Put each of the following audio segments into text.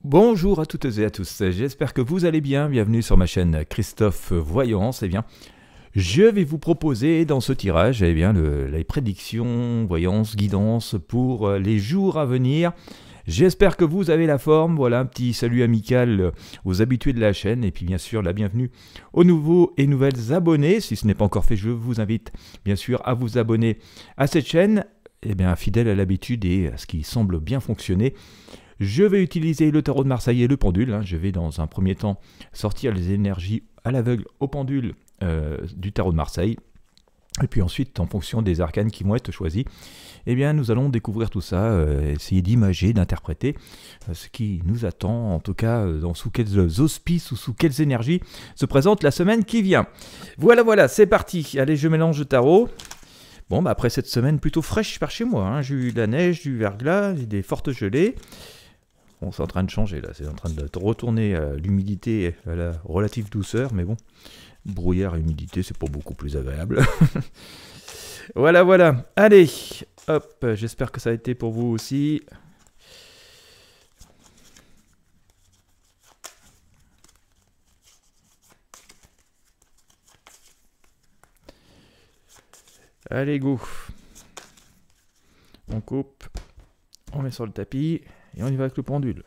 Bonjour à toutes et à tous, j'espère que vous allez bien, bienvenue sur ma chaîne Christophe Voyance. Je vais vous proposer dans ce tirage les prédictions, voyances, guidances pour les jours à venir. J'espère que vous avez la forme, voilà un petit salut amical aux habitués de la chaîne et puis bien sûr la bienvenue aux nouveaux et nouvelles abonnés. Si ce n'est pas encore fait, je vous invite bien sûr à vous abonner à cette chaîne, fidèle à l'habitude et à ce qui semble bien fonctionner. Je vais utiliser le tarot de Marseille et le pendule. Je vais dans un premier temps sortir les énergies à l'aveugle au pendule du tarot de Marseille. Et puis ensuite, en fonction des arcanes qui vont être choisis, nous allons découvrir tout ça, essayer d'imager, d'interpréter ce qui nous attend, en tout cas sous quels auspices ou sous quelles énergies se présente la semaine qui vient. Voilà, c'est parti. Allez, je mélange le tarot. Bon, après cette semaine plutôt fraîche par chez moi, j'ai eu de la neige, du verglas, des fortes gelées. Bon, c'est en train de changer là, c'est en train de retourner à l'humidité, à la relative douceur, mais bon, brouillard et humidité, c'est pas beaucoup plus agréable. Voilà. Allez, hop, j'espère que ça a été pour vous aussi. Allez, go. On coupe, on met sur le tapis. Et on y va avec le pendule.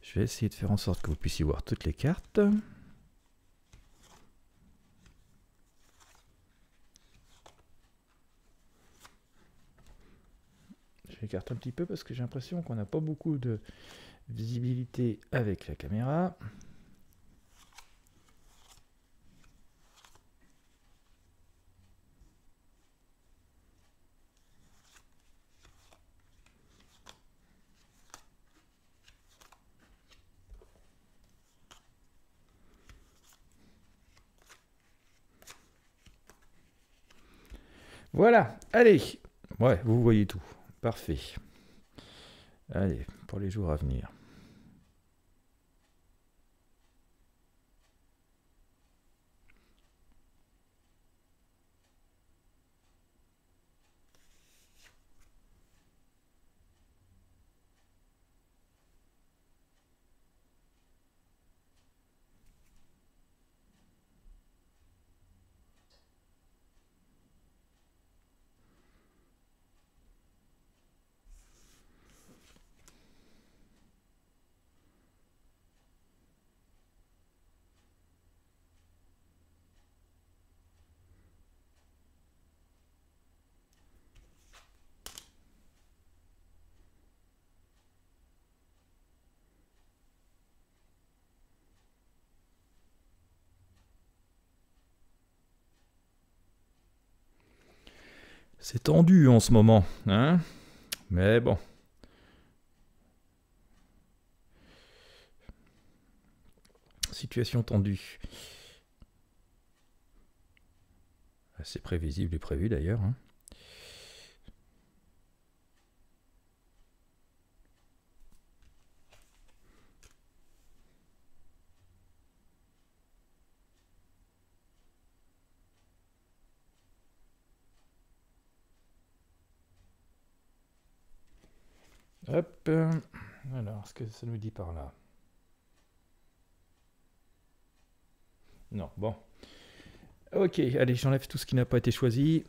Je vais essayer de faire en sorte que vous puissiez voir toutes les cartes. Je l'écarte un petit peu parce que j'ai l'impression qu'on n'a pas beaucoup de visibilité avec la caméra. Voilà, allez. Ouais, vous voyez tout. Parfait. Allez, pour les jours à venir. C'est tendu en ce moment, hein? Mais bon. Situation tendue. Assez prévisible et prévu d'ailleurs. Hop. Alors, ce que ça nous dit par là? Non, bon. Ok, allez, j'enlève tout ce qui n'a pas été choisi.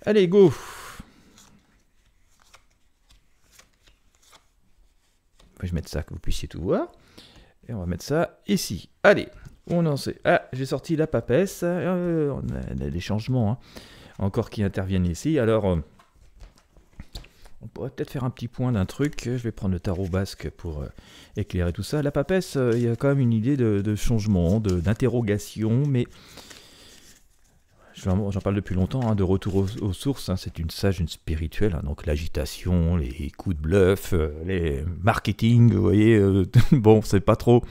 Allez, go. Je vais mettre ça que vous puissiez tout voir. Et on va mettre ça ici. Allez, on en sait. Ah, j'ai sorti la papesse. On a des changements encore qui interviennent ici. Alors, on pourrait peut-être faire un petit point d'un truc. Je vais prendre le tarot basque pour éclairer tout ça. La papesse, il y a quand même une idée de changement, d'interrogation, mais j'en parle depuis longtemps, hein, de retour aux sources, hein, c'est une sage, une spirituelle, hein, donc l'agitation, les coups de bluff, les marketing, vous voyez, bon, c'est pas trop...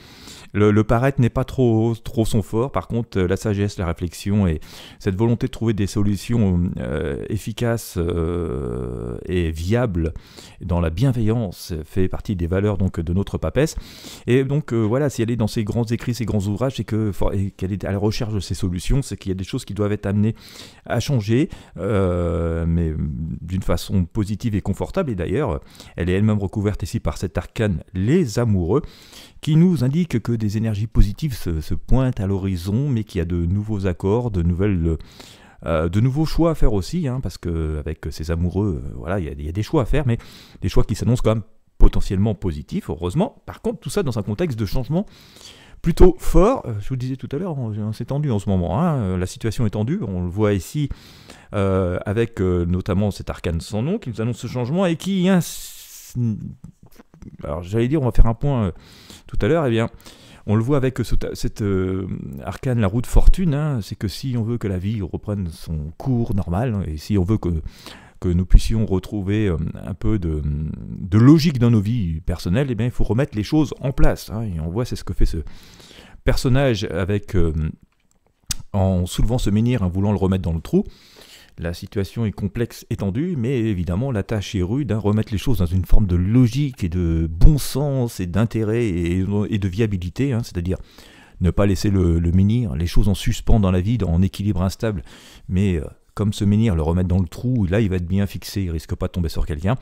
Le paraître n'est pas trop son fort. Par contre, la sagesse, la réflexion et cette volonté de trouver des solutions efficaces et viables dans la bienveillance fait partie des valeurs donc de notre papesse. Et donc voilà, si elle est dans ses grands écrits, ses grands ouvrages, c'est qu'elle est à la recherche de ces solutions, c'est qu'il y a des choses qui doivent être amenées à changer, mais d'une façon positive et confortable. Et d'ailleurs, elle est elle-même recouverte ici par cet arcane, les amoureux, qui nous indique que des énergies positives se pointent à l'horizon, mais qu'il y a de nouveaux accords, de nouveaux choix à faire aussi, hein, parce qu'avec ces amoureux, voilà, il y a des choix à faire, mais des choix qui s'annoncent quand même potentiellement positifs, heureusement. Par contre, tout ça dans un contexte de changement plutôt fort. Je vous disais tout à l'heure, c'est tendu en ce moment, hein, la situation est tendue, on le voit ici avec notamment cet arcane sans nom qui nous annonce ce changement et qui... Alors j'allais dire, on va faire un point tout à l'heure, eh bien, on le voit avec cette arcane, la roue de fortune, hein, c'est que si on veut que la vie reprenne son cours normal, hein, et si on veut que nous puissions retrouver un peu de logique dans nos vies personnelles, eh bien, il faut remettre les choses en place. Hein, et on voit, c'est ce que fait ce personnage avec, en soulevant ce menhir, en voulant le remettre dans le trou. La situation est complexe et tendue, mais évidemment la tâche est rude, hein, remettre les choses dans une forme de logique et de bon sens et d'intérêt et de viabilité, hein, c'est-à-dire ne pas laisser le menhir, les choses en suspens dans la vie, en équilibre instable, mais comme ce menhir, le remettre dans le trou, là il va être bien fixé, il risque pas de tomber sur quelqu'un,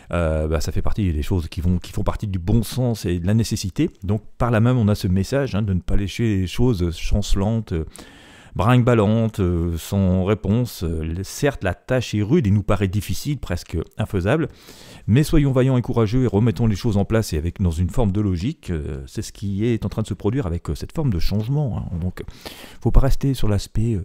ça fait partie des choses qui font partie du bon sens et de la nécessité. Donc par là même on a ce message, hein, de ne pas laisser les choses chancelantes, brinque-ballante, sans réponse. Certes, la tâche est rude et nous paraît difficile, presque infaisable, mais soyons vaillants et courageux et remettons les choses en place et dans une forme de logique. C'est ce qui est en train de se produire avec cette forme de changement, hein. Donc, il ne faut pas rester sur l'aspect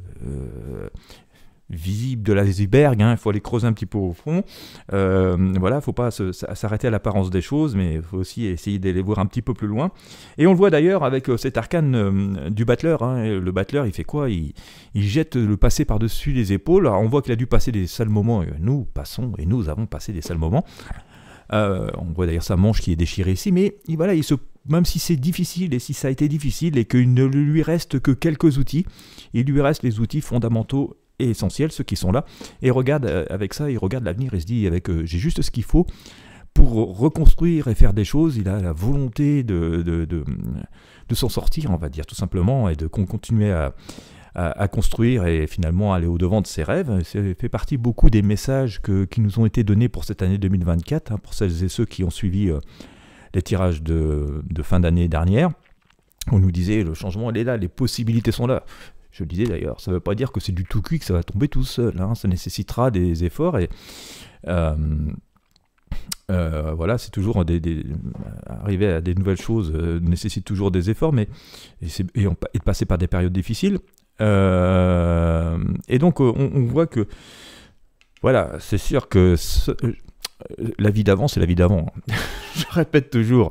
visible de l'iceberg, hein, il faut aller creuser un petit peu au fond. Voilà, il ne faut pas s'arrêter à l'apparence des choses, mais il faut aussi essayer d'aller voir un petit peu plus loin. Et on le voit d'ailleurs avec cet arcane du battleur, hein. Le battleur, il fait quoi? Il jette le passé par-dessus les épaules. Alors, on voit qu'il a dû passer des sales moments, et nous avons passé des sales moments. On voit d'ailleurs sa manche qui est déchirée ici, mais voilà, même si c'est difficile, et si ça a été difficile, et qu'il ne lui reste que quelques outils, il lui reste les outils fondamentaux et essentiels, ceux qui sont là, et avec ça, il regarde l'avenir et se dit, j'ai juste ce qu'il faut pour reconstruire et faire des choses. Il a la volonté de s'en sortir, on va dire, tout simplement, et de continuer à construire et finalement aller au-devant de ses rêves. Ça fait partie beaucoup des messages qui nous ont été donnés pour cette année 2024, hein, pour celles et ceux qui ont suivi les tirages de fin d'année dernière. On nous disait, le changement, il est là, les possibilités sont là. Je le disais d'ailleurs, ça ne veut pas dire que c'est du tout cuit, que ça va tomber tout seul, hein. Ça nécessitera des efforts et voilà, c'est toujours arriver à des nouvelles choses nécessite toujours des efforts, et de passer par des périodes difficiles. Et donc on voit que voilà, c'est sûr que la vie d'avant, c'est la vie d'avant. Je répète toujours,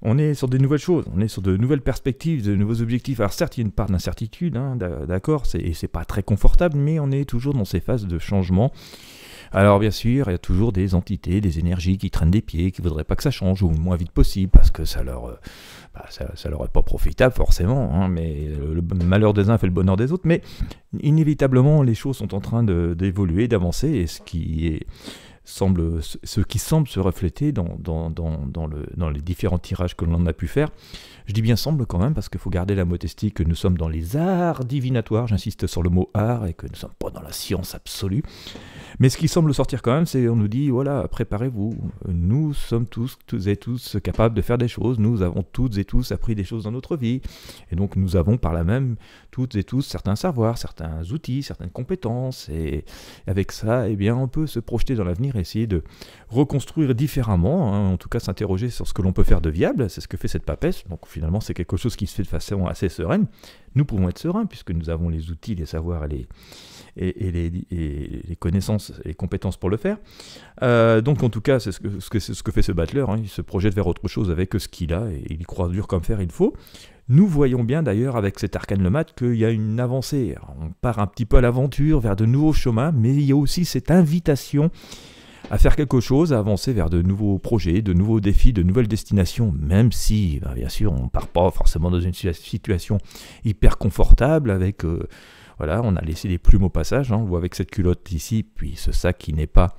on est sur des nouvelles choses, on est sur de nouvelles perspectives, de nouveaux objectifs. Alors certes, il y a une part d'incertitude, hein, d'accord, c'est pas très confortable, mais on est toujours dans ces phases de changement. Alors bien sûr, il y a toujours des entités, des énergies qui traînent des pieds, qui ne voudraient pas que ça change, ou le moins vite possible, parce que ça leur est pas profitable forcément, hein, mais le malheur des uns fait le bonheur des autres, mais inévitablement les choses sont en train d'évoluer, d'avancer, et ce qui semble se refléter dans les différents tirages que l'on a pu faire. Je dis bien semble quand même, parce qu'il faut garder la modestie que nous sommes dans les arts divinatoires, j'insiste sur le mot art, et que nous ne sommes pas dans la science absolue. Mais ce qui semble sortir quand même, c'est on nous dit, voilà, préparez-vous, nous sommes tous et tous capables de faire des choses, nous avons toutes et tous appris des choses dans notre vie, et donc nous avons par là même toutes et tous certains savoirs, certains outils, certaines compétences, et avec ça, eh bien, on peut se projeter dans l'avenir et essayer de reconstruire différemment, hein, en tout cas s'interroger sur ce que l'on peut faire de viable. C'est ce que fait cette papesse, donc finalement c'est quelque chose qui se fait de façon assez sereine. Nous pouvons être sereins puisque nous avons les outils, les savoirs et les connaissances et les compétences pour le faire. Donc en tout cas, c'est ce que fait ce battleur, hein. Il se projette vers autre chose avec ce qu'il a, et il y croit dur comme fer, il faut. Nous voyons bien d'ailleurs avec cet arcane le mat qu'il y a une avancée. Alors, on part un petit peu à l'aventure vers de nouveaux chemins, mais il y a aussi cette invitation à faire quelque chose, à avancer vers de nouveaux projets, de nouveaux défis, de nouvelles destinations, même si, bien sûr, on ne part pas forcément dans une situation hyper confortable avec... voilà, on a laissé les plumes au passage, hein, on voit avec cette culotte ici, puis ce sac qui n'est pas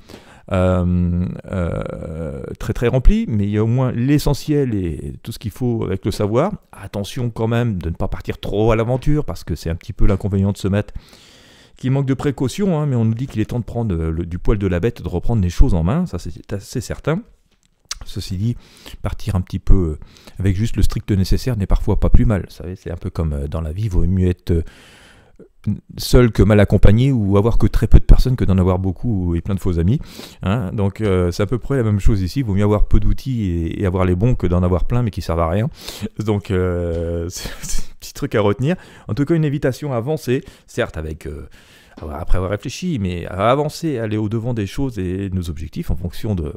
très très rempli, mais il y a au moins l'essentiel et tout ce qu'il faut avec le savoir. Attention quand même de ne pas partir trop à l'aventure, parce que c'est un petit peu l'inconvénient de se mettre qui manque de précaution, hein, mais on nous dit qu'il est temps de prendre du poil de la bête, de reprendre les choses en main, ça c'est assez certain. Ceci dit, partir un petit peu avec juste le strict nécessaire n'est parfois pas plus mal. Vous savez, c'est un peu comme dans la vie, il vaut mieux être seul que mal accompagné, ou avoir que très peu de personnes que d'en avoir beaucoup et plein de faux amis. Hein. Donc c'est à peu près la même chose ici, il vaut mieux avoir peu d'outils et avoir les bons que d'en avoir plein mais qui servent à rien. Donc c'est un petit truc à retenir. En tout cas, une invitation à avancer, certes avec... après avoir réfléchi, mais à avancer, aller au-devant des choses et de nos objectifs en fonction de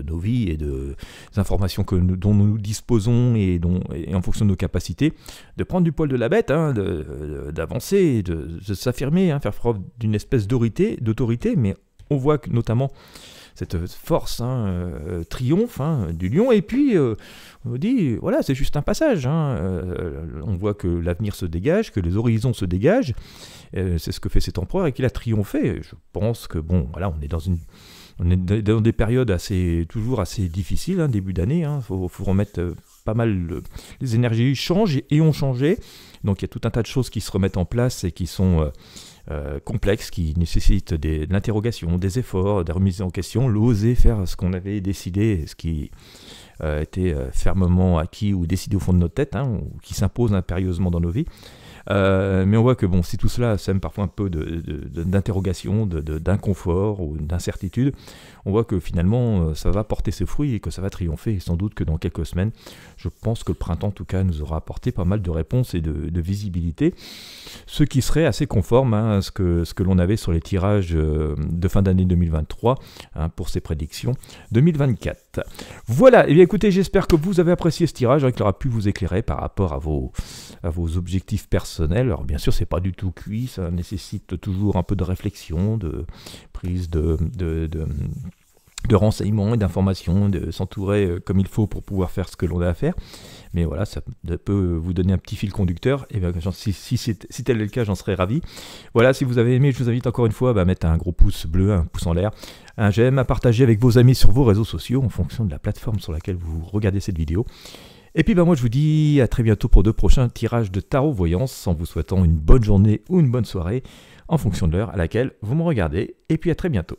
nos vies et des informations dont nous disposons et en fonction de nos capacités, de prendre du poil de la bête, hein, d'avancer, de s'affirmer, hein, faire preuve d'une espèce d'autorité, mais on voit que notamment cette force triomphe du lion, et puis on dit, voilà, c'est juste un passage, hein, on voit que l'avenir se dégage, que les horizons se dégagent, c'est ce que fait cet empereur, et qu'il a triomphé. Je pense que, bon, voilà, on est dans des périodes toujours assez difficiles, hein, début d'année, hein, faut remettre pas mal, les énergies changent et ont changé, donc il y a tout un tas de choses qui se remettent en place et qui sont... complexes, qui nécessitent de l'interrogation, des efforts, des remises en question, l'oser faire ce qu'on avait décidé, ce qui était fermement acquis ou décidé au fond de notre tête, hein, ou qui s'impose impérieusement dans nos vies. Mais on voit que bon, si tout cela sème parfois un peu d'interrogation, d'inconfort ou d'incertitude, on voit que finalement ça va porter ses fruits et que ça va triompher, et sans doute que dans quelques semaines, je pense que le printemps en tout cas nous aura apporté pas mal de réponses et de visibilité, ce qui serait assez conforme, hein, à ce que l'on avait sur les tirages de fin d'année 2023, hein, pour ces prédictions 2024. Voilà, et bien écoutez, j'espère que vous avez apprécié ce tirage, hein, qu'il aura pu vous éclairer par rapport à vos objectifs personnels. Alors bien sûr, c'est pas du tout cuit, ça nécessite toujours un peu de réflexion, de prise de renseignements et d'informations, de s'entourer comme il faut pour pouvoir faire ce que l'on a à faire. Mais voilà, ça peut vous donner un petit fil conducteur, et bien, si tel est le cas, j'en serais ravi. Voilà, si vous avez aimé, je vous invite encore une fois à mettre un gros pouce bleu, un pouce en l'air, un j'aime, à partager avec vos amis sur vos réseaux sociaux en fonction de la plateforme sur laquelle vous regardez cette vidéo. Et puis moi je vous dis à très bientôt pour de prochains tirages de tarot voyance, en vous souhaitant une bonne journée ou une bonne soirée en fonction de l'heure à laquelle vous me regardez. Et puis à très bientôt.